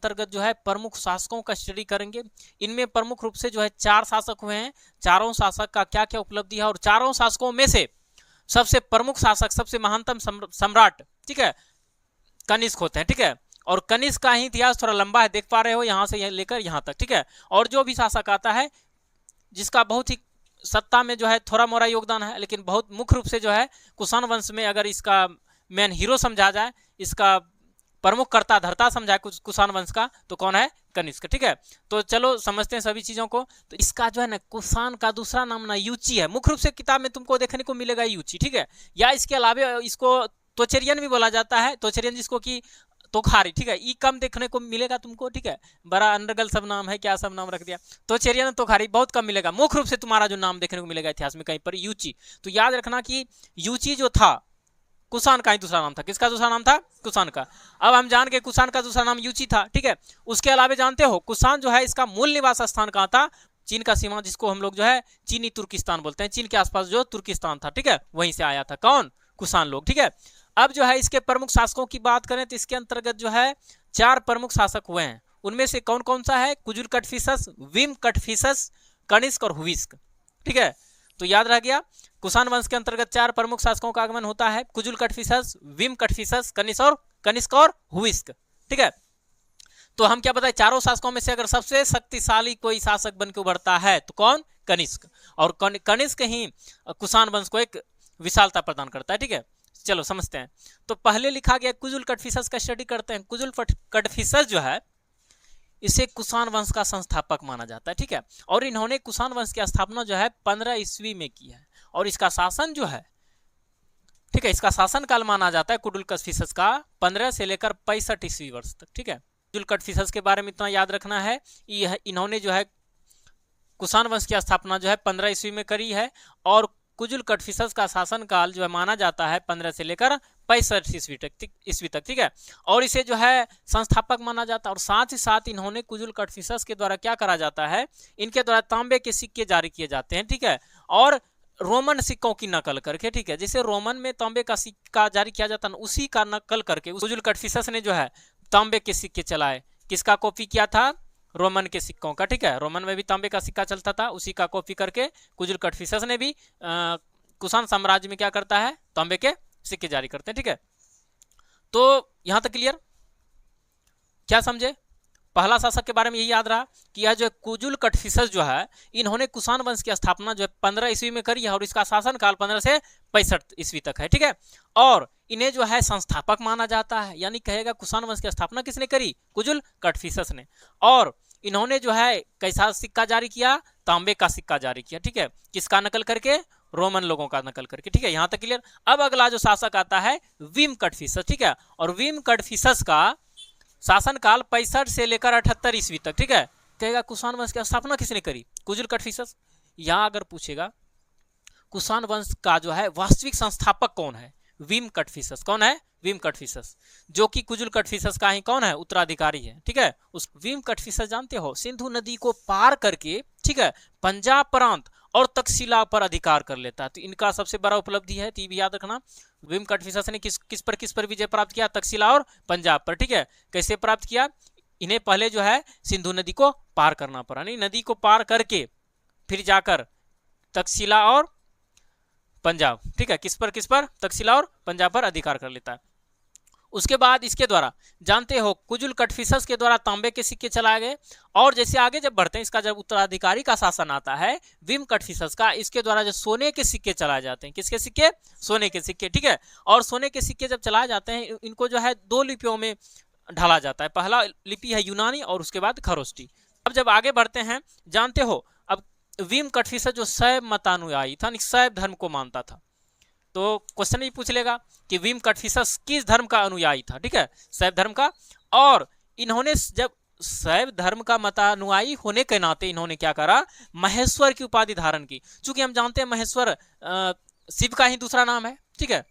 अंतर्गत जो है प्रमुख शासकों का स्टडी करेंगे। इनमें प्रमुख रूप से जो है 4 शासक हुए हैं। चारों शासक का क्या क्या उपलब्धि है और चारों शासकों में से सबसे प्रमुख शासक, सबसे महानतम सम्राट, ठीक है, कनिष्क होते हैं। ठीक है, और कनिष्क का ही इतिहास थोड़ा लंबा है, देख पा रहे हो, यहाँ से लेकर यहाँ तक। ठीक है, और जो भी शासक आता है जिसका बहुत ही सत्ता में जो है थोड़ा मोड़ा योगदान है, लेकिन बहुत मुख्य रूप से जो है कुषाण वंश में अगर इसका मेन हीरो समझा जाए, इसका प्रमुख कर्ता धर्ता समझा कुषाण वंश का, तो कौन है? कनिष्क। ठीक है, तो चलो समझते हैं सभी चीजों को। तो इसका जो है ना कुषाण का दूसरा नाम ना यूची है। मुख्य रूप से किताब में तुमको देखने को मिलेगा यूची। ठीक है, या इसके अलावा इसको तोचेरियन भी बोला जाता है, तोचेरियन जिसको कि तोखारी। ठीक है, ई कम देखने को मिलेगा तुमको। ठीक है, बड़ा अंडरगल सब नाम है, क्या सब नाम रख दिया, तोचेरियन तोखारी बहुत कम मिलेगा। मुख्य रूप से तुम्हारा जो नाम देखने को मिलेगा इतिहास में कहीं पर यूची। तो याद रखना कि यूची जो था कुषाण का ही दूसरा नाम था। किसका दूसरा नाम था? कुषाण का। अब हम जान के कुषाण का दूसरा नाम यूची था। ठीक है, उसके अलावा जानते हो कुषाण जो है इसका मूल निवास स्थान कहाँ था? चीन का सीमा, जिसको हम लोग जो है चीनी तुर्किस्तान बोलते हैं। चीन के आसपास जो तुर्किस्तान था, ठीक है, वहीं से आया था कौन? कुषाण लोग। ठीक है, अब जो है इसके प्रमुख शासकों की बात करें तो इसके अंतर्गत जो है 4 प्रमुख शासक हुए हैं। उनमें से कौन कौन सा है? कुजुल कटफिसस, विम कटफिसस, कनिष्क और हुविस्क। ठीक है, तो याद रह गया, कुषाण वंश के अंतर्गत 4 प्रमुख शासकों का आगमन होता है। कुजुल कटफिसस, विम कटफिसस, कनिष्क और हुविस्क। ठीक है, तो हम क्या बताए, चारों शासकों में से अगर सबसे शक्तिशाली कोई शासक बन के उभरता है तो कौन? कनिष्क। और कनिष्क ही कुषाण वंश को एक विशालता प्रदान करता है। ठीक है, चलो समझते हैं। तो पहले लिखा गया कुजुल कटफिसस का स्टडी करते हैं। कुजुल कटफिसस जो है इसे कुषाण वंश का संस्थापक माना जाता है। ठीक है, और इन्होंने कुषाण वंश की स्थापना जो है 15 ईस्वी में की है, और इसका शासन जो है, ठीक है, इसका शासन काल माना जाता है कुजुल कटफिसस का 15 से लेकर 65 ईस्वी वर्ष तक। ठीक है, कुजुल कटफिसस के बारे में इतना याद रखना है, इन्होंने जो है कुषाण वंश की स्थापना जो है 15 ईस्वी में करी है, और कुजुल कटफिसस का शासन काल जो है माना जाता है 15 से लेकर 65 ईस्वी तक। ठीक है, और इसे जो है संस्थापक माना जाता है। और साथ ही साथ इन्होंने कुजुल कटफिसस के द्वारा क्या करा जाता है, इनके द्वारा तांबे के सिक्के जारी किए जाते हैं। ठीक है, और रोमन सिक्कों की नकल करके, ठीक है, जैसे रोमन में तांबे का सिक्का जारी किया जाता है, उसी का नकल करके कुजुल कटफिसस ने जो है तांबे के सिक्के चलाए। किसका कॉपी किया था? रोमन के सिक्कों का। ठीक है, रोमन में भी तांबे का सिक्का चलता था, उसी का कॉपी करके कुजुल कटफिसस ने भी कुषाण साम्राज्य में क्या करता है? तांबे के सिक्के जारी करते हैं। ठीक है, तो यहां तक क्लियर? क्या समझे? पहला शासक के बारे में यही याद रहा कि यह जो कुजुल कटफिसस जो है इन्होंने कुषाण वंश की स्थापना जो है 15 ईस्वी में करी है, और इसका शासन काल 15 से 65 ईस्वी तक है। ठीक है, और इन्हें जो है संस्थापक माना जाता है, यानी कहेगा कुषाण वंश की स्थापना किसने करी? कुजुल कटफिसस ने। और इन्होंने जो है कैसा सिक्का जारी किया? तांबे का सिक्का जारी किया। ठीक है, किसका नकल करके? रोमन लोगों का नकल करके। ठीक है, यहां तक क्लियर? अब अगला जो शासक आता है विम कटफिसस। ठीक है, और विम कटफिसस का शासन काल 65 से लेकर 78 ईस्वी तक। ठीक है, कहेगा कुषाण वंश की स्थापना किसने करी? कुजुल कटफिसस। यहां अगर पूछेगा कुषाण वंश का जो है वास्तविक संस्थापक कौन है? विम कटफिसस। कौन है? विम कटफिसस, जो कि कुजुल कटफिसस का ही कौन है? उत्तराधिकारी है। ठीक है, उस विम कटफिसस जानते हो सिंधु नदी को पार करके, ठीक है, पंजाब प्रांत और तक्षशिला पर अधिकार कर लेता है। तो इनका सबसे बड़ा उपलब्धि है, तो ये भी याद रखना। विम कटफिसस ने किस पर विजय प्राप्त किया? तक्षशिला और पंजाब पर। ठीक है, कैसे प्राप्त किया? इन्हें पहले जो है सिंधु नदी को पार करना पड़ा, नहीं, नदी को पार करके फिर जाकर तक्षशिला और पंजाब, ठीक है, किस पर तक्षशिला और पंजाब पर अधिकार कर लेता है। उसके बाद इसके द्वारा जानते हो कुजुल कटफिसस के द्वारा तांबे के सिक्के चलाए गए, और जैसे आगे जब बढ़ते हैं इसका जब उत्तराधिकारी का शासन आता है विम कटफिसस का, इसके द्वारा जो सोने के सिक्के चलाए जाते हैं। किसके सिक्के? सोने के सिक्के। ठीक है, और सोने के सिक्के जब चलाए जाते हैं इनको जो है 2 लिपियों में ढाला जाता है। पहला लिपि है यूनानी और उसके बाद खरोष्टी। अब जब आगे बढ़ते हैं, जानते हो अब विम कटफिसस जो शैव मतानुयायी था, शैव धर्म को मानता था, तो क्वेश्चन भी पूछ लेगा कि विम कटफिसस किस धर्म का अनुयायी था? ठीक है, शैव धर्म का। और इन्होंने जब शैव धर्म का मतानुयायी होने के नाते इन्होंने क्या करा? महेश्वर की उपाधि धारण की। चूंकि हम जानते हैं महेश्वर शिव का ही दूसरा नाम है। ठीक है,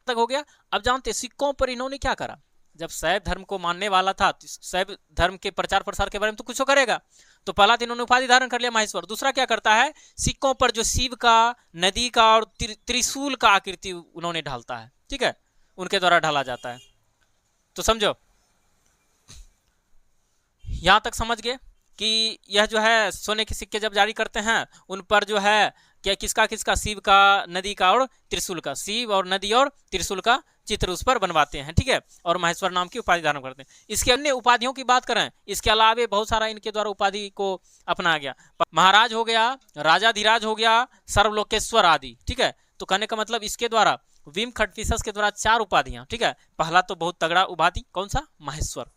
तक हो गया। अब जानते हैं सिक्कों पर इन्होंने क्या करा? जब शैव धर्म को मानने वाला था, शैव धर्म के प्रचार प्रसार के बारे में तो कुछ करेगा, तो पहला तो इन्होंने उपाधि धारण कर लिया महेश्वर। दूसरा क्या करता है? सिक्कों पर जो शिव का, नदी का और त्रिशूल का आकृति उन्होंने ढालता है। ठीक है, उनके द्वारा ढाला जाता है। तो समझो, यहाँ तक समझ गए कि यह जो है सोने के सिक्के जब जारी करते हैं उन पर जो है क्या किसका किसका, शिव का, नदी का और त्रिशूल का, शिव और नदी और त्रिशूल का चित्र उस पर बनवाते हैं, ठीक है, और महेश्वर नाम की उपाधि धारण करते हैं। इसके अन्य उपाधियों की बात करें, इसके अलावा बहुत सारा इनके द्वारा उपाधि को अपनाया गया। महाराज हो गया, राजाधिराज हो गया, सर्वलोकेश्वर आदि, ठीक है। तो कहने का मतलब इसके द्वारा विम खटफिशस के द्वारा 4 उपाधियां, ठीक है। पहला तो बहुत तगड़ा उपाधि कौन सा, महेश्वर।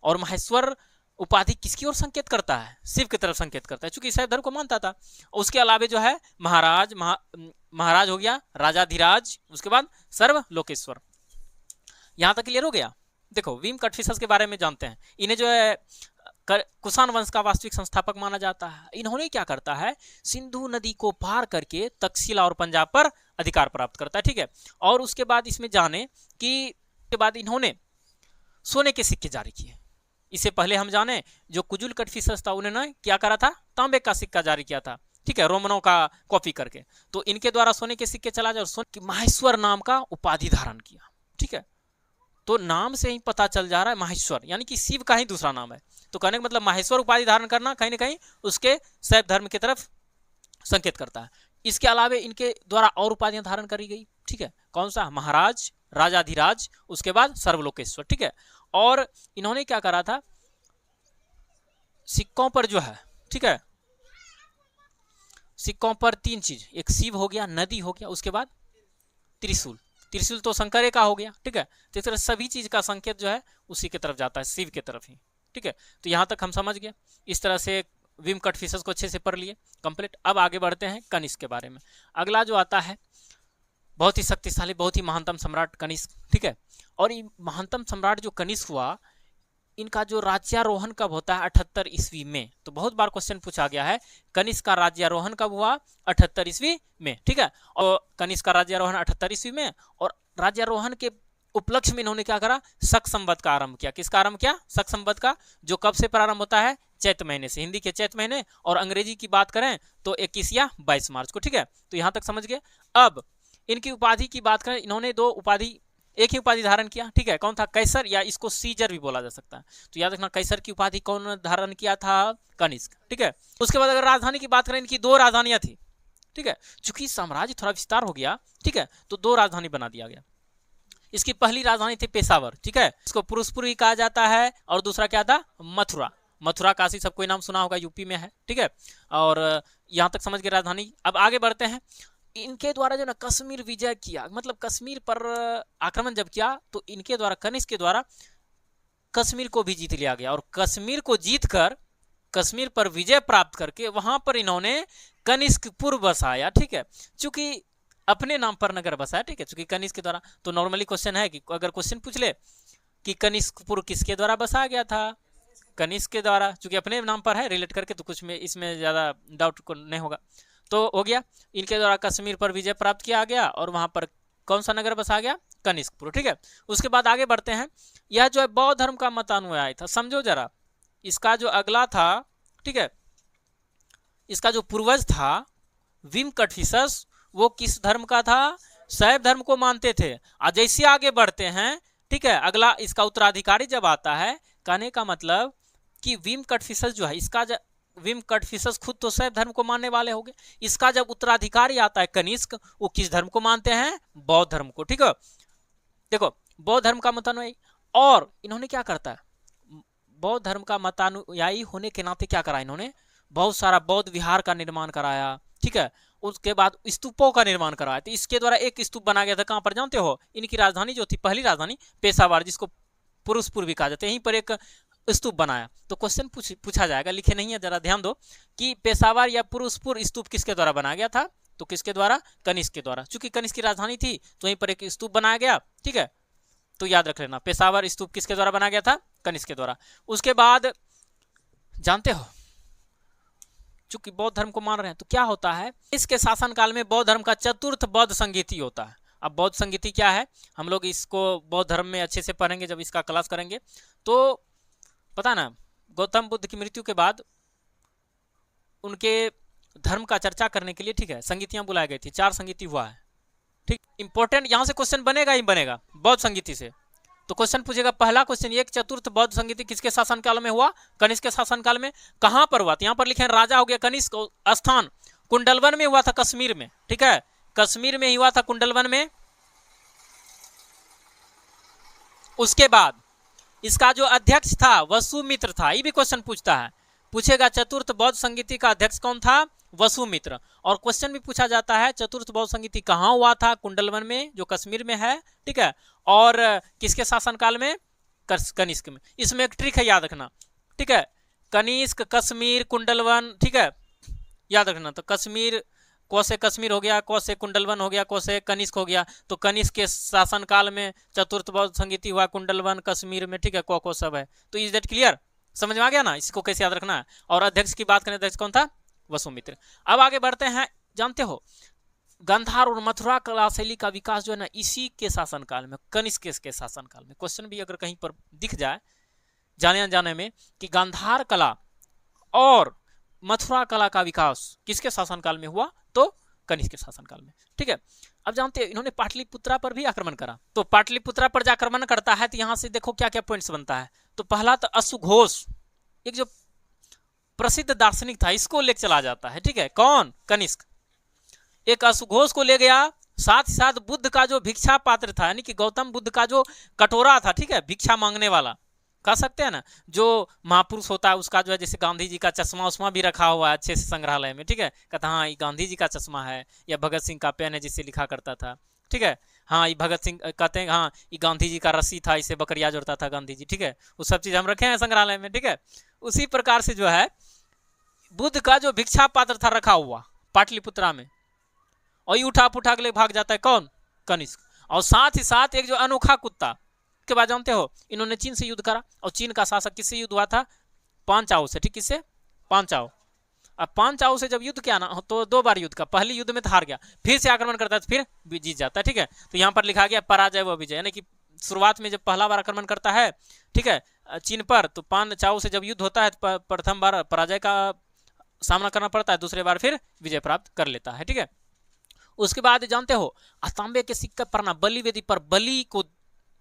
और महेश्वर उपाधि किसकी ओर संकेत करता है, शिव की तरफ संकेत करता है, चूंकि शैव धर्म को मानता था। उसके अलावा जो है महाराज हो गया, राजाधिराज, उसके बाद सर्वलोकेश्वर। यहां तक क्लियर हो गया। देखो विम कटफिशस के बारे में जानते हैं। इन्हें जो है कुषाण वंश का वास्तविक संस्थापक माना जाता है। इन्होंने क्या करता है, सिंधु नदी को पार करके तक्षशिला और पंजाब पर अधिकार प्राप्त करता है, ठीक है। और उसके बाद इसमें जाने कि के बाद इन्होंने सोने के सिक्के जारी किए। इससे पहले हम जाने जो कुजुल कटफिशस था उन्होंने क्या करा था, तांबे का सिक्का जारी किया था, ठीक है, रोमनों का कॉपी करके। तो इनके द्वारा सोने के सिक्के चला जाए और सोने की माहेश्वर नाम का उपाधि धारण किया, ठीक है। तो नाम से ही पता चल जा रहा है माहेश्वर यानी कि शिव का ही दूसरा नाम है। तो कहने का मतलब माहेश्वर उपाधि धारण करना कहीं ना कहीं उसके शैव धर्म की तरफ संकेत करता है। इसके अलावा इनके द्वारा और उपाधियां धारण करी गई, ठीक है। कौन सा, महाराज, राजाधिराज, उसके बाद सर्वलोकेश्वर, ठीक है। और इन्होंने क्या करा था, सिक्कों पर जो है, ठीक है, सिक्कों पर 3 चीज, एक शिव हो गया, नदी हो गया, उसके बाद त्रिशूल। त्रिशूल तो शंकर का हो गया, ठीक है। तो इस तरह सभी चीज का संकेत जो है उसी की तरफ जाता है, शिव की तरफ ही, ठीक है। तो यहां तक हम समझ गए। इस तरह से विम कटफिशस को अच्छे से पढ़ लिए, कंप्लीट। अब आगे बढ़ते हैं कनिष्क के बारे में। अगला जो आता है बहुत ही शक्तिशाली, बहुत ही महानतम सम्राट कनिष्क, ठीक है। और ये महानतम सम्राट जो कनिष्क हुआ, इनका जो राज्यारोहण कब होता है, 78 ईस्वी में। तो बहुत बार क्वेश्चन पूछा गया है कनिष्क का राज्यारोहण कब हुआ, 78 ईस्वी में, ठीक है। और कनिष्क का राज्यारोहण 78 ईस्वी में। और राज्यारोहण के उपलक्ष्य में इन्होंने क्या करा, शक संवत का आरंभ किया। किसका आरंभ किया, शक संवत का, जो कब से प्रारंभ होता है, चैत महीने से, हिंदी के चैत महीने। और अंग्रेजी की बात करें तो 21 या 22 मार्च को, ठीक है। तो यहां तक समझ गए। अब इनकी उपाधि की बात करें, इन्होंने 2 उपाधि, एक ही उपाधि धारण किया, ठीक है। कौन था, कैसर, या इसको सीजर भी बोला जा सकता है। तो याद रखना कैसर की उपाधि कौन धारण किया था, कनिष्क, ठीक है। उसके बाद अगर राजधानी की बात करें, इनकी 2 राजधानियां थी, ठीक है। चूंकि साम्राज्य थोड़ा विस्तार हो गया, ठीक है, तो 2 राजधानी बना दिया गया। इसकी पहली राजधानी थी पेशावर, ठीक है, इसको पुरुषपुर भी कहा जाता है। और दूसरा क्या था, मथुरा। मथुरा काशी सबको नाम सुना होगा, यूपी में है, ठीक है। और यहां तक समझ गए राजधानी। अब आगे बढ़ते हैं। इनके द्वारा जो ना कश्मीर विजय किया, मतलब कश्मीर पर आक्रमण जब किया, तो इनके द्वारा, कनिष्क के द्वारा कश्मीर को भी जीत लिया गया। और कश्मीर को जीतकर, कश्मीर पर विजय प्राप्त करके वहां पर इन्होंने कनिष्कपुर बसाया, ठीक है। चूंकि अपने नाम पर नगर बसाया, ठीक है, चूंकि कनिष्क के द्वारा। तो नॉर्मली क्वेश्चन है कि अगर क्वेश्चन पूछ ले कि कनिष्कपुर किसके द्वारा बसाया गया था, कनिष्क के द्वारा, चूंकि अपने नाम पर है रिलेट करके, तो कुछ में इसमें ज्यादा डाउट नहीं होगा। तो हो गया, इनके द्वारा कश्मीर पर विजय प्राप्त किया गया और वहां पर कौन सा नगर बसा गया, कनिष्कपुर, ठीक है। उसके बाद आगे बढ़ते हैं। यह जो है बौद्ध धर्म का मतानुयायी था। समझो जरा, इसका जो अगला था, ठीक है, इसका जो पूर्वज था विम कटफिशस, वो किस धर्म का था, शैव धर्म को मानते थे। और जैसे आगे बढ़ते हैं, ठीक है, अगला इसका उत्तराधिकारी जब आता है, कहने का मतलब कि विम कटफिशस जो है, इसका विम कटफिशस खुद तो शैव धर्म को मानने वाले हो गए। इसका जब उत्तराधिकारी आता है कनिष्क, वो किस धर्म को मानते हैं, बौद्ध धर्म को, ठीक है। देखो बौद्ध धर्म का मतानुयायी। और इन्होंने क्या करता है, बौद्ध धर्म का मतानुयायी होने के नाते क्या करा, इन्होंने बहुत सारा बौद्ध विहार का निर्माण कराया, ठीक है। उसके बाद स्तूपों का निर्माण कराया। तो इसके द्वारा एक स्तूप बना गया था, कहां पर जानते हो, इनकी राजधानी जो थी, पहली राजधानी पेशावर, जिसको पुरुषपुर भी कहा जाता है, यहीं पर एक स्तूप बनाया। तो क्वेश्चन पूछा जाएगा, लिखे नहीं है, जरा ध्यान दो कि पेशावर या पुरुषपुर स्तूप किसके द्वारा बनाया गया था, तो किसके द्वारा, कनिष्क के द्वारा। चूंकि कनिष्क की राजधानी थी तो वहीं पर एक स्तूप बनाया गया, ठीक है। तो याद रख लेना, पेशावर स्तूप किसके द्वारा बनाया गया था, कनिष्क के द्वारा। उसके बाद जानते हो, चूंकि बौद्ध धर्म को मान रहे हैं, तो क्या होता है, इसके शासनकाल में बौद्ध धर्म का चतुर्थ बौद्ध संगीति होता है। अब बौद्ध संगीति क्या है, हम लोग इसको बौद्ध धर्म में अच्छे से पढ़ेंगे जब इसका क्लास करेंगे। तो पता ना, गौतम बुद्ध की मृत्यु के बाद उनके धर्म का चर्चा करने के लिए, ठीक है, संगीतियां बुलाई गई थी। 4 संगीति हुआ है, ठीक। इंपॉर्टेंट, यहां से क्वेश्चन बनेगा ही बनेगा बौद्ध संगीति से। तो क्वेश्चन पूछेगा, पहला क्वेश्चन, एक चतुर्थ बौद्ध संगीति किसके शासनकाल में हुआ? कनिष्क के शासनकाल में। कहां पर हुआ? तो यहां पर लिखे राजा हो गया कनिष्क, स्थान कुंडलवन में हुआ था, कश्मीर में, ठीक है, कश्मीर में ही हुआ था, कुंडलवन में। उसके बाद इसका जो अध्यक्ष था वसुमित्र था। ये भी क्वेश्चन पूछता है, पूछेगा चतुर्थ बौद्ध संगीति का अध्यक्ष कौन था? वसुमित्र। और क्वेश्चन भी पूछा जाता है चतुर्थ बौद्ध संगीति कहाँ हुआ था? कुंडलवन में, जो कश्मीर में है, ठीक है, और किसके शासनकाल में? कनिष्क में। इसमें एक ट्रिक है, याद रखना, ठीक है, कनिष्क, कश्मीर, कुंडलवन, ठीक है, याद रखना। तो कश्मीर, को से कश्मीर हो गया, को से कुंडलवन हो गया, को से कनिष्क हो गया। तो कनिष्क के शासनकाल में चतुर्थ बौद्ध संगीति हुआ, कुंडलवन, कश्मीर में, ठीक है, को सब है। तो इज दैट क्लियर? समझ में आ गया ना? इसको कैसे याद रखना है। और अध्यक्ष की बात करें, अध्यक्ष कौन था? वसुमित्र। अब आगे बढ़ते हैं। जानते हो गांधार और मथुरा कला शैली का विकास जो है ना, इसी के शासनकाल में, कनिष्क के शासनकाल में। क्वेश्चन भी अगर कहीं पर दिख जाए जाने अनजाने में कि गांधार कला और मथुरा कला का विकास किसके शासनकाल में हुआ? तो कनिष्क के शासनकाल में, ठीक है। अब जानते हैं इन्होंने पाटलिपुत्रा पर भी आक्रमण करा। तो पाटलिपुत्रा पर जब आक्रमण करता है तो यहां से देखो क्या क्या पॉइंट्स बनता है। तो पहला तो अश्वघोष, एक जो प्रसिद्ध दार्शनिक था, इसको लेके चला जाता है, ठीक है, कौन? कनिष्क। एक अश्वघोष को ले गया, साथ ही साथ बुद्ध का जो भिक्षा पात्र था, यानी कि गौतम बुद्ध का जो कटोरा था, ठीक है, भिक्षा मांगने वाला कह सकते हैं ना, जो महापुरुष होता है उसका जो है, जैसे गांधी जी का चश्मा उस्मा भी रखा हुआ है अच्छे से संग्रहालय में, ठीक है, कहता हाँ ये गांधी जी का चश्मा है, या भगत सिंह का पेन है जिससे लिखा करता था, ठीक है, हाँ ये भगत सिंह, कहते हैं हाँ ये गांधी जी का रस्सी था, इसे बकरिया जोड़ता था गांधी जी, ठीक है, वो सब चीज़ हम रखे हैं संग्रहालय में, ठीक है। उसी प्रकार से जो है बुद्ध का जो भिक्षा पात्र था रखा हुआ पाटलिपुत्रा में, और ये उठा पुठा के भाग जाता है, कौन? कनिष्क। और साथ ही साथ एक जो अनोखा कुत्ता के बाद जानते हो इन्होंने चीन से युद्ध करा, और चीन का शासक किससे युद्ध हुआ था? पांचाओ से, ठीक, किससे? पांचाओ। अब पांचाओ से जब युद्ध किया ना, तो 2 बार युद्ध का, पहले युद्ध में तो हार गया, फिर से आक्रमण करता है तो फिर जीत जाता है, ठीक है। तो यहाँ पर लिखा गया पराजय व विजय, यानी कि शुरुआत में जब पहला बार आक्रमण करता है, ठीक है, चीन पर, तो पांचाओ से जब युद्ध होता है तो प्रथम बार पराजय का सामना करना पड़ता है, दूसरे बार फिर विजय प्राप्त कर लेता है, ठीक है। उसके बाद जानते हो तांबे के सिक्के पर ना बलि वेदी पर बलि को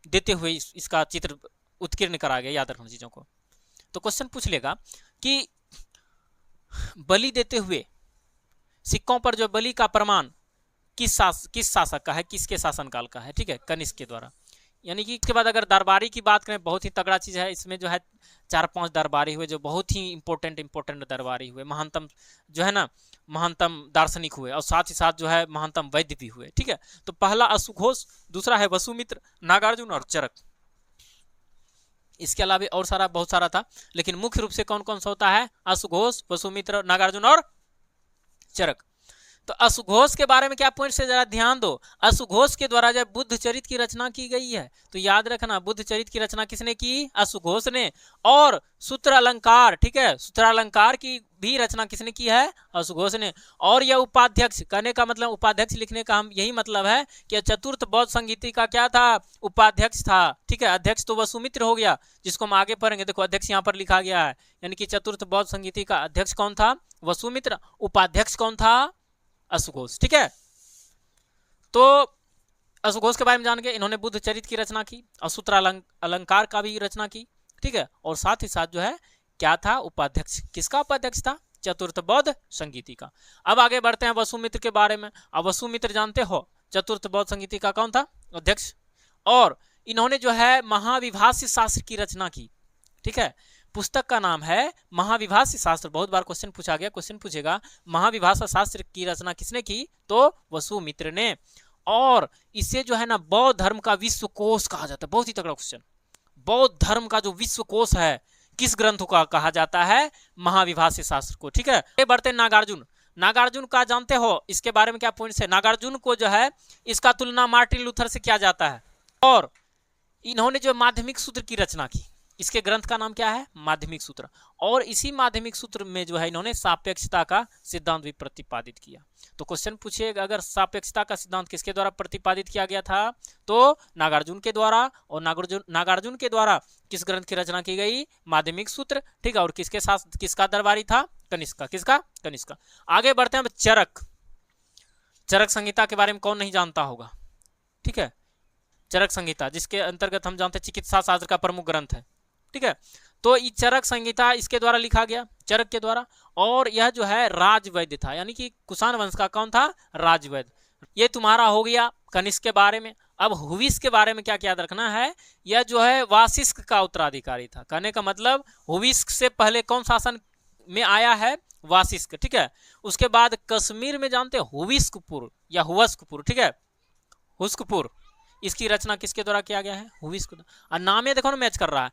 देते हुए इसका चित्र उत्कीर्ण करा गया, याद रखना चीजों को। तो क्वेश्चन पूछ लेगा कि बलि देते हुए सिक्कों पर जो बलि का प्रमाण किस शासक का है, किसके शासनकाल का है, ठीक है, कनिष्क के द्वारा। यानी कि इसके बाद अगर दरबारी की बात करें, बहुत ही तगड़ा चीज है, इसमें जो है 4-5 दरबारी हुए जो बहुत ही इंपॉर्टेंट दरबारी हुए, महानतम जो है ना, महानतम दार्शनिक हुए, और साथ ही साथ जो है महानतम वैद्य भी हुए, ठीक है। तो पहला अश्वघोष, दूसरा है वसुमित्र, नागार्जुन और चरक। इसके अलावा और सारा बहुत सारा था, लेकिन मुख्य रूप से कौन कौन सा होता है? अश्वघोष, वसुमित्र, नागार्जुन और चरक। तो अश्वघोष के बारे में क्या पॉइंट से जरा ध्यान दो। अश्वघोष के द्वारा जब बुद्ध चरित की रचना की गई है, तो याद रखना बुद्ध चरित की रचना किसने की? अश्वघोष ने। और सूत्र अलंकार, ठीक है, सूत्र अलंकार की भी रचना किसने की है? अश्वघोष ने। और यह उपाध्यक्ष, कहने का मतलब उपाध्यक्ष लिखने का हम यही मतलब है कि चतुर्थ बौद्ध संगीति का क्या था? उपाध्यक्ष था, ठीक है। अध्यक्ष तो वसुमित्र हो गया, जिसको हम आगे पढ़ेंगे। देखो अध्यक्ष यहाँ पर लिखा गया है, यानी कि चतुर्थ बौद्ध संगीति का अध्यक्ष कौन था? वसुमित्र। उपाध्यक्ष कौन था? अश्वघोष, ठीक है। तो अश्वघोष के बारे में जान गए, इन्होंने बुद्ध चरित की रचना की और सूत्र अलंकार का भी रचना की, ठीक है। और साथ ही साथ जो है क्या था? उपाध्यक्ष। किसका उपाध्यक्ष था? चतुर्थ बौद्ध संगीति का। अब आगे बढ़ते हैं वसुमित्र के बारे में। अब वसुमित्र जानते हो चतुर्थ बौद्ध संगीति का कौन था? अध्यक्ष। और इन्होंने जो है महाविभाष्य शास्त्र की रचना की, ठीक है। पुस्तक का नाम है महाविभाष्य शास्त्र। बहुत बार क्वेश्चन पूछा गया, क्वेश्चन पूछेगा महाविभाष्य शास्त्र की रचना किसने की? तो वसुमित्र ने। और इसे जो है ना बौद्ध धर्म का विश्वकोश कहा जाता है। बहुत ही तगड़ा क्वेश्चन। बौद्ध धर्म का जो विश्वकोश है किस ग्रंथ का कहा जाता है? महाविभाष्य शास्त्र को, ठीक है। बढ़ते हैं नागार्जुन। नागार्जुन का जानते हो इसके बारे में क्या पॉइंट्स है? नागार्जुन को जो है इसका तुलना मार्टिन लूथर से किया जाता है। और इन्होंने जो माध्यमिक सूत्र की रचना की, इसके ग्रंथ का नाम क्या है? माध्यमिक सूत्र। और इसी माध्यमिक सूत्र में जो है इन्होंने सापेक्षता का सिद्धांत भी प्रतिपादित किया। तो क्वेश्चन पूछिएगा अगर सापेक्षता का सिद्धांत किसके द्वारा प्रतिपादित किया गया था? तो नागार्जुन के द्वारा। और नागार्जुन के द्वारा किस ग्रंथ की रचना की गई? माध्यमिक सूत्र, ठीक है। और किसके साथ किसका दरबारी था? कनिष्क का। किसका? कनिष्क का। आगे बढ़ते हैं चरक। चरक संहिता के बारे में कौन नहीं जानता होगा, ठीक है। चरक संहिता, जिसके अंतर्गत हम जानते हैं चिकित्सा शास्त्र का प्रमुख ग्रंथ है, ठीक है। तो ये चरक संहिता इसके द्वारा लिखा गया, चरक के द्वारा। और यह जो है राजवैद्य था, यानी कि कुषाण वंश का कौन था? राजवैद्य। ये तुम्हारा हो गया कनिष्क के बारे में। अब हुविस्क के बारे में क्या याद रखना है, यह जो है वासिष्क का उत्तराधिकारी था। कहने का मतलब हुविस्क से पहले कौन शासन में आया है? वासिष्क, ठीक है। उसके बाद कश्मीर में जानते हैं हुविस्कपुर या हुवस्कपुर, ठीक है, हुस्कपुर, इसकी रचना किसके द्वारा किया गया है? हुविस्क। और नाम ये देखो ना मैच कर रहा है,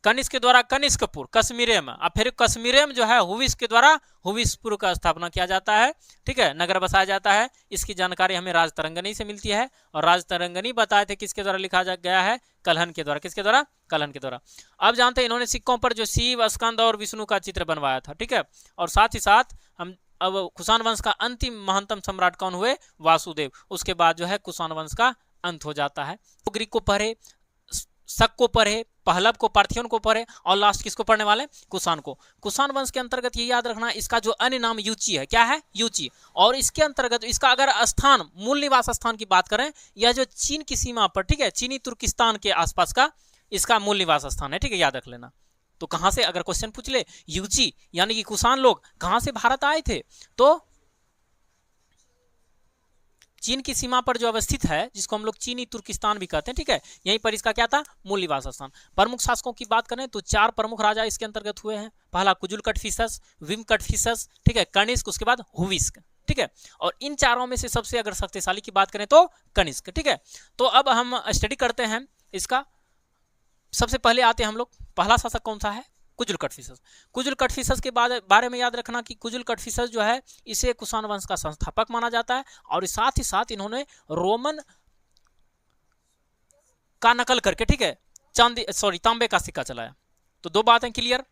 कनिष्क के द्वारा कनिष्कपुर कश्मीर में, और फिर कश्मीर में जो है हुविस्क के द्वारा हुविस्कपुर का स्थापना किया जाता है, ठीक है, नगर बसाया जाता है। इसकी जानकारी हमें राजतरंगिणी से मिलती है, और राजतरंगिणी बताए थे किसके द्वारा लिखा गया है? कलहन के द्वारा। किसके द्वारा? कलहन के द्वारा। अब जानते हैं इन्होंने सिक्कों पर जो शिव, स्कंद और विष्णु का चित्र बनवाया था, ठीक है। और साथ ही साथ हम अब कुषाण वंश का अंतिम महानतम सम्राट कौन हुए? वासुदेव। उसके बाद जो है कुषाण वंश का अंत हो जाता है। तो ग्रीक को पढ़े, शक को पढ़े, पहलव को, पार्थियन को पढ़े, और लास्ट किसको पढ़ने वाले? कुषाण को। कुषाण वंश के अंतर्गत ये याद रखना, इसका जो अन्य नाम यूची है। क्या है? यूची। और इसके अंतर्गत इसका अगर स्थान, मूल निवास स्थान की बात करें, यह जो चीन की सीमा पर, ठीक है, चीनी तुर्किस्तान के आसपास का इसका मूल निवास स्थान है, ठीक है, याद रख लेना। तो कहां से अगर क्वेश्चन पूछ ले, यूची यानी कि कुषाण लोग कहां से भारत आए थे, तो चीन की सीमा पर जो अवस्थित है, जिसको हम लोग चीनी तुर्किस्तान भी कहते हैं, ठीक है, यहीं पर इसका क्या था? मूल निवास स्थान। प्रमुख शासकों की बात करें तो 4 प्रमुख राजा इसके अंतर्गत हुए हैं। पहला कुजुलकटफिसस, विमकटफिसस, ठीक है, कनिष्क, उसके बाद हुविस्क, ठीक है। और इन चारों में से सबसे अगर शक्तिशाली की बात करें तो कनिष्क, ठीक है। तो अब हम स्टडी करते हैं इसका। सबसे पहले आते हैं हम लोग, पहला शासक कौन सा है? कुजुलकटफिसस। कुजुलकटफिसस के बारे में याद रखना कि कुजुलकटफिसस जो है, इसे कुषाण वंश का संस्थापक माना जाता है, और साथ ही साथ इन्होंने रोमन का नकल करके, ठीक है, तांबे का सिक्का चलाया। तो 2 बातें क्लियर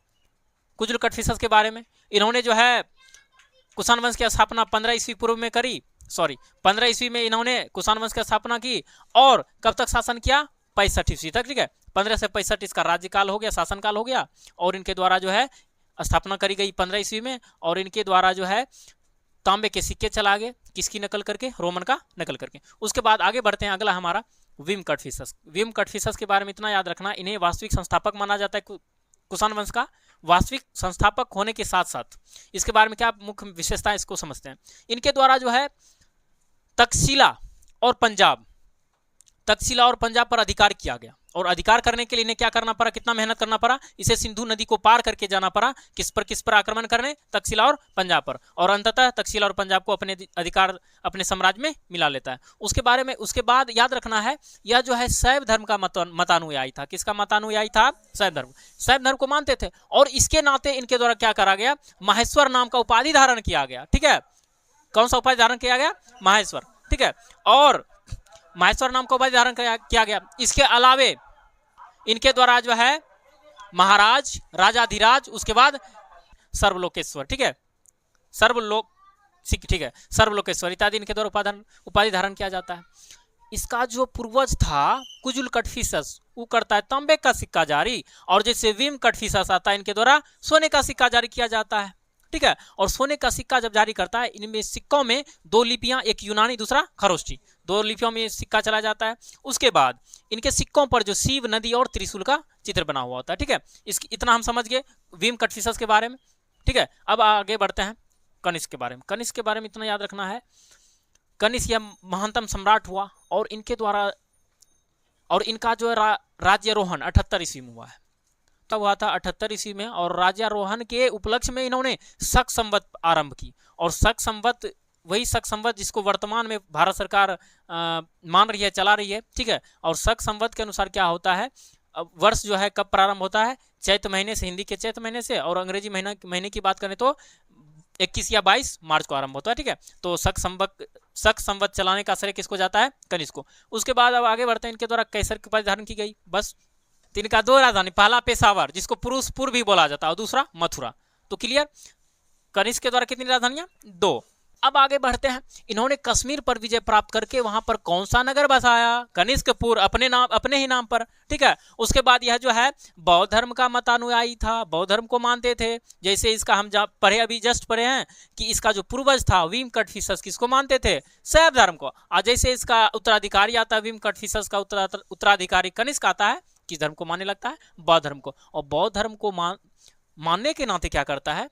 कुजुलकटफिसस के बारे में। इन्होंने जो है कुषाण वंश की स्थापना 15 ईस्वी पूर्व में करी, 15 ईस्वी में इन्होंने कुषाण वंश की स्थापना की, और कब तक शासन किया? 65 ईस्वी तक, ठीक है। 15 से 65 इसका राज्यकाल हो गया, शासनकाल हो गया। और इनके द्वारा जो है स्थापना करी गई 15 ईस्वी में, और इनके द्वारा जो है तांबे के सिक्के चला गए, किसकी नकल करके? रोमन का नकल करके। उसके बाद आगे बढ़ते हैं, अगला हमारा विमकटफिसस। विमकटफिसस के बारे में इतना याद रखना, इन्हें वास्तविक संस्थापक माना जाता है कुषाण वंश का। वास्तविक संस्थापक होने के साथ साथ इसके बारे में क्या मुख्य विशेषता है, इसको समझते हैं। इनके द्वारा जो है तक्षशिला और पंजाब पर अधिकार किया गया, और अधिकार करने के लिए इन्हें क्या करना पड़ा? कितना मेहनत करना पड़ा? इसे सिंधु नदी को पार करके जाना पड़ा। किस पर आक्रमण करने? तक्षशिला और पंजाब पर। और अंततः तक्षशिला और पंजाब को अपने अधिकार, अपने साम्राज्य में मिला लेता है। उसके बाद याद रखना है, यह जो है शैव धर्म का मतानुयायी था। किसका मतानुयायी था? शैव धर्म को मानते थे, और इसके नाते इनके द्वारा क्या करा गया? माहेश्वर नाम का उपाधि धारण किया गया, ठीक है। कौन सा उपाधि धारण किया गया? माहेश्वर, ठीक है। और माहेश्वर नाम का उपाधि धारण किया गया। इसके अलावे इनके द्वारा जो है महाराज, राजाधिराज, उसके बाद सर्वलोकेश्वर, ठीक है, ठीक है, सर्वलोकेश्वर इत्यादि इनके द्वारा उपाधि धारण किया जाता है। इसका जो पूर्वज था कुजुलकटफिसस, वो करता है तांबे का सिक्का जारी, और जैसे विमकटफिसस आता है, इनके द्वारा सोने का सिक्का जारी किया जाता है, ठीक है। और सोने का सिक्का जब जारी करता है, इनमें सिक्कों में 2 लिपियां, एक यूनानी दूसरा खरोष्टी, 2 लिपियों में सिक्का चला जाता है। उसके बाद इनके सिक्कों पर जो शिव, नदी और त्रिशूल का चित्र बना हुआ होता है, ठीक है। इतना हम समझ गए विमकटफिसस के बारे में, ठीक है। अब आगे बढ़ते हैं कनिष्क के बारे में। कनिष्क के बारे में इतना याद रखना है, कनिष्क यह महानतम सम्राट हुआ, और इनके द्वारा, और इनका जो राज्यारोहण 78 ईस्वी में हुआ है, तब हुआ था 78 ईस्वी में। और राज्यारोहण के उपलक्ष्य में इन्होंने शक संवत आरंभ की, और शक संवत वही शक संवत जिसको वर्तमान में भारत सरकार मान रही है, चला रही है, ठीक है। और शक संवत के अनुसार क्या होता है, वर्ष जो है कब प्रारंभ होता है? चैत महीने से, हिंदी के चैत महीने से, और अंग्रेजी महीने की बात करें तो 21 या 22 मार्च को आरंभ होता है, ठीक है। तो शक संवत चलाने का श्रेय किसको जाता है? कनिष्क को। उसके बाद अब आगे बढ़ते हैं, इनके द्वारा कैसर की उपाधि धारण की गई। बस इनका 2 राजधानी, पहला पेशावर जिसको पुरुषपुर भी बोला जाता है, और दूसरा मथुरा। तो क्लियर, कनिष्क के द्वारा कितनी राजधानियां? 2। अब आगे बढ़ते हैं, इन्होंने कश्मीर पर विजय प्राप्त करके वहां पर कौन सा नगर बसाया? कनिष्कपुर, अपने नाम, अपने ही नाम पर, ठीक है। उसके बाद यह जो है बौद्ध धर्म का मतानुयायी था, बौद्ध धर्म को मानते थे। जैसे इसका हम पढ़े, अभी जस्ट पढ़े हैं कि इसका जो पूर्वज था विम कटफिशस, किसको मानते थे? शैव धर्म को। और जैसे इसका उत्तराधिकारी आता है, विम कटफिशस का उत्तराधिकारी कनिष्क आता है, किस धर्म को मानने लगता है? बौद्ध धर्म को। और बौद्ध धर्म को मानने के नाते क्या करता है?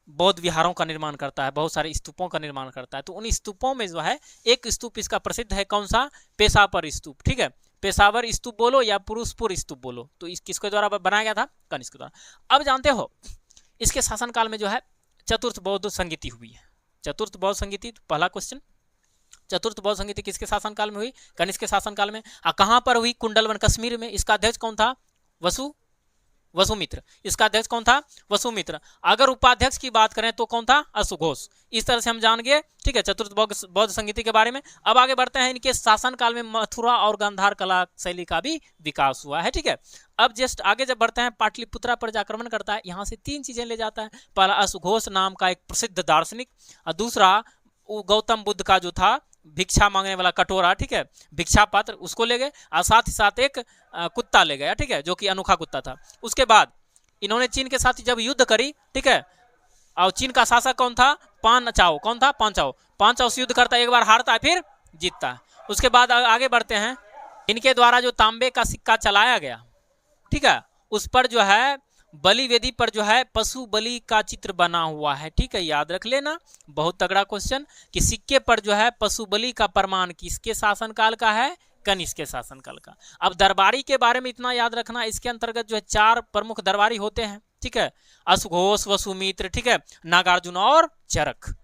बौद्ध विहारों का निर्माण करता है, बहुत सारे स्तूपों का निर्माण करता है। तो उन स्तूपों में जो है एक स्तूप इसका प्रसिद्ध है, कौन सा? पेशावर स्तूप, ठीक है। पेशावर स्तूप बोलो या पुरुषपुर स्तूप बोलो, तो इस किसके द्वारा बनाया गया था? कनिष्क द्वारा। अब जानते हो इसके शासनकाल में जो है चतुर्थ बौद्ध संगीति हुई है। चतुर्थ बौद्ध संगीति, तो पहला क्वेश्चन, चतुर्थ बौद्ध संगीति किसके शासनकाल में हुई? कनिष्क के शासनकाल में। कहां पर हुई? कुंडलवन, कश्मीर में। इसका अध्यक्ष कौन था? वसुमित्र। इसका अध्यक्ष कौन था? वसुमित्र। अगर उपाध्यक्ष की बात करें तो कौन था? अश्वघोष। इस तरह से हम जान गए, ठीक है, चतुर्थ बौद्ध संगीति के बारे में। अब आगे बढ़ते हैं, इनके शासनकाल में मथुरा और गांधार कला शैली का भी विकास हुआ है, ठीक है। अब जस्ट आगे जब बढ़ते हैं, पाटलिपुत्रा पर आक्रमण करता है, यहाँ से 3 चीजें ले जाता है। पहला, अश्वघोष नाम का एक प्रसिद्ध दार्शनिक, और दूसरा गौतम बुद्ध का जो था भिक्षा मांगने वाला कटोरा, ठीक है, भिक्षा पात्र, उसको ले गए, और साथ ही साथ एक कुत्ता ले गया, ठीक है, जो कि अनोखा कुत्ता था। उसके बाद इन्होंने चीन के साथ जब युद्ध करी, ठीक है, और चीन का शासक कौन था? पान चाओ। कौन था? पान चाओ। पान चाओ से युद्ध करता है, एक बार हारता है फिर जीतता है। उसके बाद आगे बढ़ते हैं, इनके द्वारा जो तांबे का सिक्का चलाया गया, ठीक है, उस पर जो है बलि वेदी पर जो है पशु बलि का चित्र बना हुआ है, ठीक है, याद रख लेना, बहुत तगड़ा क्वेश्चन, कि सिक्के पर जो है पशु बलि का प्रमाण किसके शासनकाल का है? कनिष्क के शासनकाल का। अब दरबारी के बारे में इतना याद रखना, इसके अंतर्गत जो है 4 प्रमुख दरबारी होते हैं, ठीक है, अश्वघोष, वसुमित्र, ठीक है, नागार्जुन और चरक।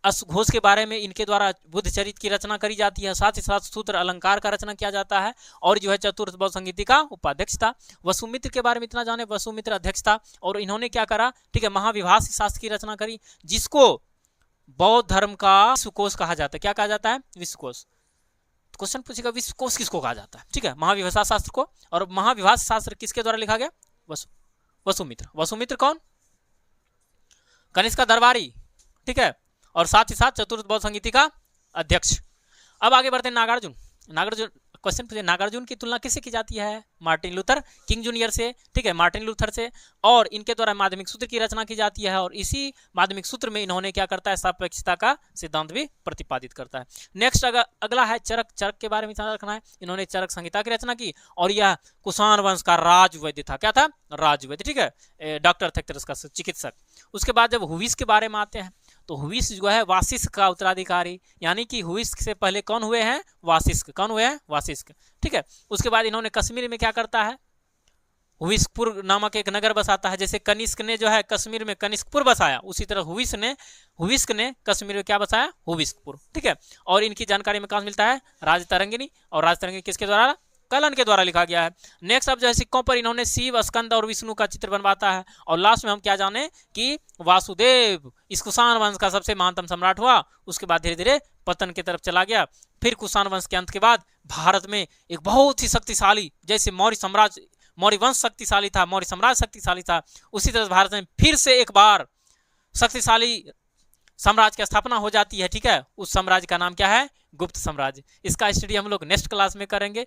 अश्वघोष के बारे में इनके द्वारा बुद्ध चरित्र की रचना करी जाती है, साथ ही साथ सूत्र अलंकार का रचना किया जाता है, और जो है चतुर्थ बौद्ध संगीति का उपाध्यक्ष था। वसुमित्र के बारे में इतना जाने, वसुमित्र अध्यक्ष था, और इन्होंने क्या करा? ठीक है, महाविभाष शास्त्र की रचना करी, जिसको बौद्ध धर्म का विश्वकोश कहा जाता है। क्या कहा जाता है? विश्वकोश। क्वेश्चन पूछेगा विश्वकोश किसको कहा जाता है, ठीक है, महाविभाषा शास्त्र को। और महाविभाष शास्त्र किसके द्वारा लिखा गया? वसुमित्र। वसुमित्र कौन? कनिष्क का दरबारी, ठीक है, और साथ ही साथ चतुर्थ बौद्ध संगीति का अध्यक्ष। अब आगे बढ़ते हैं, नागार्जुन। नागार्जुन क्वेश्चन पूछे, नागार्जुन की तुलना किससे की जाती है? मार्टिन लूथर किंग जूनियर से, ठीक है, मार्टिन लूथर से, और इनके द्वारा माध्यमिक सूत्र की रचना की जाती है, और इसी माध्यमिक सूत्र में इन्होंने क्या करता है? सापेक्षता का सिद्धांत भी प्रतिपादित करता है। नेक्स्ट अगला है चरक। चरक के बारे में ध्यान रखना है, इन्होंने चरक संहिता की रचना की, और यह कुषाण वंश का राजवैद्य था। क्या था? राजवैद्य, ठीक है, डॉक्टर थे का चिकित्सक। उसके बाद जब हुविस के बारे में आते हैं, तो हुविस जो है वासिष्क का उत्तराधिकारी, यानी कि हुविस से पहले कौन हुए हैं? वासिष्क। कौन हुए हैं? वासिष्क, ठीक है। उसके बाद इन्होंने कश्मीर में क्या करता है? हुविस्कपुर नामक एक नगर बसाता है। जैसे कनिष्क ने जो है कश्मीर में कनिष्कपुर बसाया, उसी तरह हुविस्क ने कश्मीर में क्या बसाया? हुविस्कपुर, ठीक है। और इनकी जानकारी में कहाँ मिलता है? राजतरंगिणी। और राजतरंगिणी किसके द्वारा? कलन के द्वारा लिखा गया है। नेक्स्ट अब जो है सिक्कों पर इन्होंने शिव, स्कंद और विष्णु का चित्र बनवाता है। और लास्ट में हम क्या जाने कि वासुदेव इस कुषाण वंश का सबसे महानतम सम्राट हुआ, उसके बाद धीरे धीरे पतन की तरफ चला गया। फिर कुषाण वंश के अंत के बाद भारत में एक बहुत ही शक्तिशाली, जैसे मौर्य वंश शक्तिशाली था, मौर्य साम्राज्य शक्तिशाली था, उसी तरह भारत में फिर से एक बार शक्तिशाली साम्राज्य की स्थापना हो जाती है, ठीक है। उस साम्राज्य का नाम क्या है? गुप्त साम्राज्य। इसका स्टडी हम लोग नेक्स्ट क्लास में करेंगे।